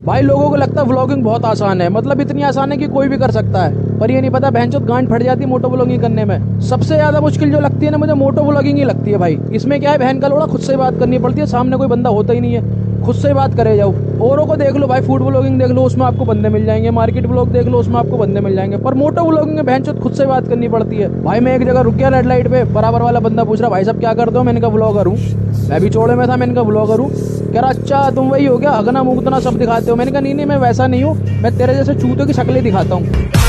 भाई लोगों को लगता है व्लॉगिंग बहुत आसान है, मतलब इतनी आसान है कि कोई भी कर सकता है, पर ये नहीं पता बहनचोद गांड फट जाती है मोटो व्लॉगिंग करने में। सबसे ज्यादा मुश्किल जो लगती है ना मुझे मोटो व्लॉगिंग ही लगती है भाई। इसमें क्या है, बहन का लोड़ा खुद से बात करनी पड़ती है, सामने कोई बंदा होता ही नहीं है, खुद से बात करे जाओ। औरों को देख लो भाई, फूड व्लॉगिंग देख लो उसमें आपको बंदे मिल जाएंगे, मार्केट व्लॉग देख लो उसमें आपको बंदे मिल जाएंगे, पर मोटो व्लॉगिंग में बहनचोद खुद से बात करनी पड़ती है। भाई मैं एक जगह रुक गया रेड लाइट पे, बराबर वाला बंदा पूछ रहा भाई साहब क्या करते हो, मैंने कहा व्लॉगर हूँ। मैं भी चौड़े में था, मैंने कहा व्लॉगर हूँ। कह रहा अच्छा तुम वही हो क्या, हगना मुगतना सब दिखाते हो। मैंने कहा नहीं नहीं मैं वैसा नहीं हूँ, मैं तेरे जैसे चूतों की शक्लें दिखाता हूँ।